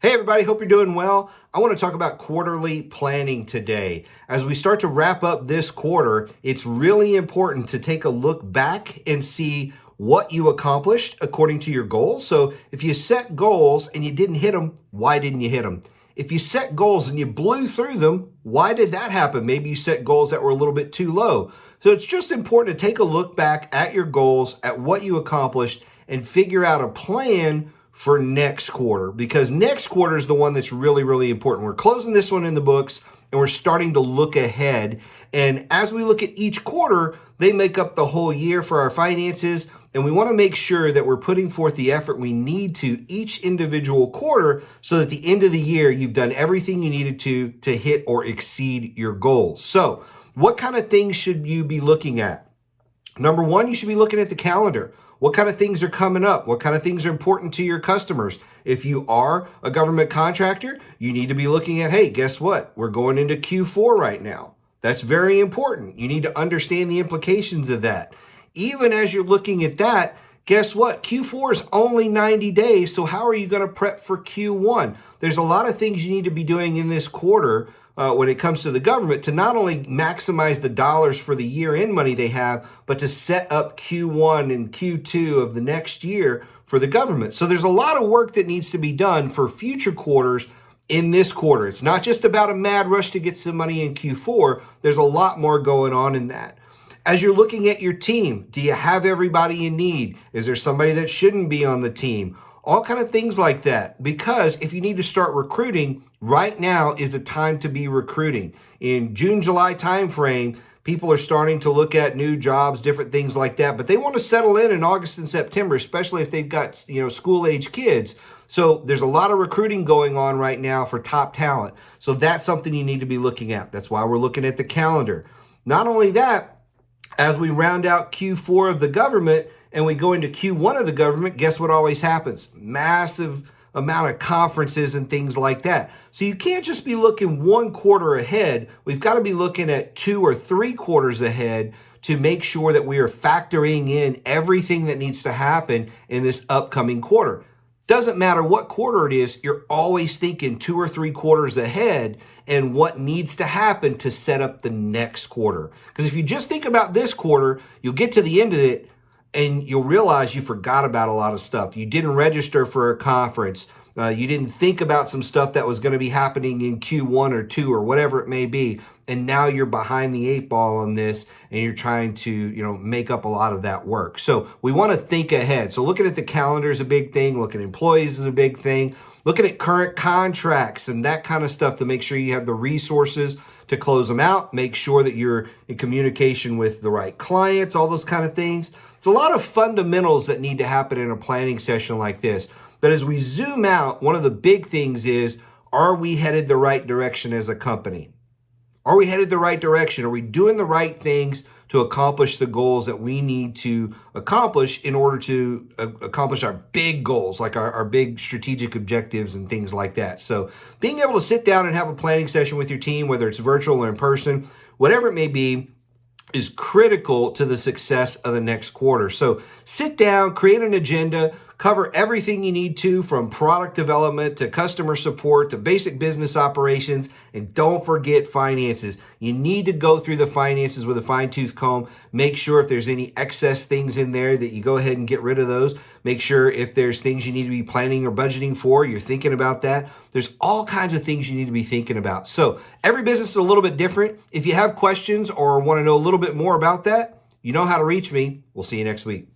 Hey everybody, hope you're doing well. I want to talk about quarterly planning today. As we start to wrap up this quarter, it's really important to take a look back and see what you accomplished according to your goals. So if you set goals and you didn't hit them, why didn't you hit them? If you set goals and you blew through them, why did that happen? Maybe you set goals that were a little bit too low. So it's just important to take a look back at your goals, at what you accomplished, and figure out a plan for next quarter, because next quarter is the one that's really, really important. We're closing this one in the books and we're starting to look ahead. And as we look at each quarter, they make up the whole year for our finances. And we want to make sure that we're putting forth the effort we need to each individual quarter so that at the end of the year, you've done everything you needed to hit or exceed your goals. So what kind of things should you be looking at? Number one, you should be looking at the calendar. What kind of things are coming up? What kind of things are important to your customers? If you are a government contractor, you need to be looking at, hey, guess what? We're going into Q4 right now. That's very important. You need to understand the implications of that. Even as you're looking at that, guess what? Q4 is only 90 days, so how are you going to prep for Q1? There's a lot of things you need to be doing in this quarter when it comes to the government to not only maximize the dollars for the year-end money they have, but to set up Q1 and Q2 of the next year for the government. So there's a lot of work that needs to be done for future quarters in this quarter. It's not just about a mad rush to get some money in Q4. There's a lot more going on in that. As you're looking at your team, do you have everybody you need? Is there somebody that shouldn't be on the team? All kind of things like that. Because if you need to start recruiting, right now is the time to be recruiting. In June, July timeframe, people are starting to look at new jobs, different things like that, but they want to settle in August and September, especially if they've got, school-age kids. So there's a lot of recruiting going on right now for top talent. So that's something you need to be looking at. That's why we're looking at the calendar. Not only that, as we round out Q4 of the government and we go into Q1 of the government, guess what always happens? Massive amount of conferences and things like that. So you can't just be looking one quarter ahead. We've got to be looking at 2 or 3 quarters ahead to make sure that we are factoring in everything that needs to happen in this upcoming quarter. Doesn't matter what quarter it is, you're always thinking 2 or 3 quarters ahead and what needs to happen to set up the next quarter. Because if you just think about this quarter, you'll get to the end of it and you'll realize you forgot about a lot of stuff. You didn't register for a conference. You didn't think about some stuff that was going to be happening in Q1 or 2 or whatever it may be. And now you're behind the 8 ball on this and you're trying to, make up a lot of that work. So we want to think ahead. So looking at the calendar is a big thing. Looking at employees is a big thing. Looking at current contracts and that kind of stuff to make sure you have the resources to close them out. Make sure that you're in communication with the right clients, all those kind of things. It's a lot of fundamentals that need to happen in a planning session like this. But as we zoom out, one of the big things is, are we headed the right direction as a company? Are we headed the right direction? Are we doing the right things to accomplish the goals that we need to accomplish in order to accomplish our big goals, like our big strategic objectives and things like that? So being able to sit down and have a planning session with your team, whether it's virtual or in person, whatever it may be, is critical to the success of the next quarter. So sit down, create an agenda, cover everything you need to, from product development to customer support to basic business operations, and don't forget finances. You need to go through the finances with a fine-tooth comb. Make sure if there's any excess things in there that you go ahead and get rid of those. Make sure if there's things you need to be planning or budgeting for, you're thinking about that. There's all kinds of things you need to be thinking about. So every business is a little bit different. If you have questions or want to know a little bit more about that, you know how to reach me. We'll see you next week.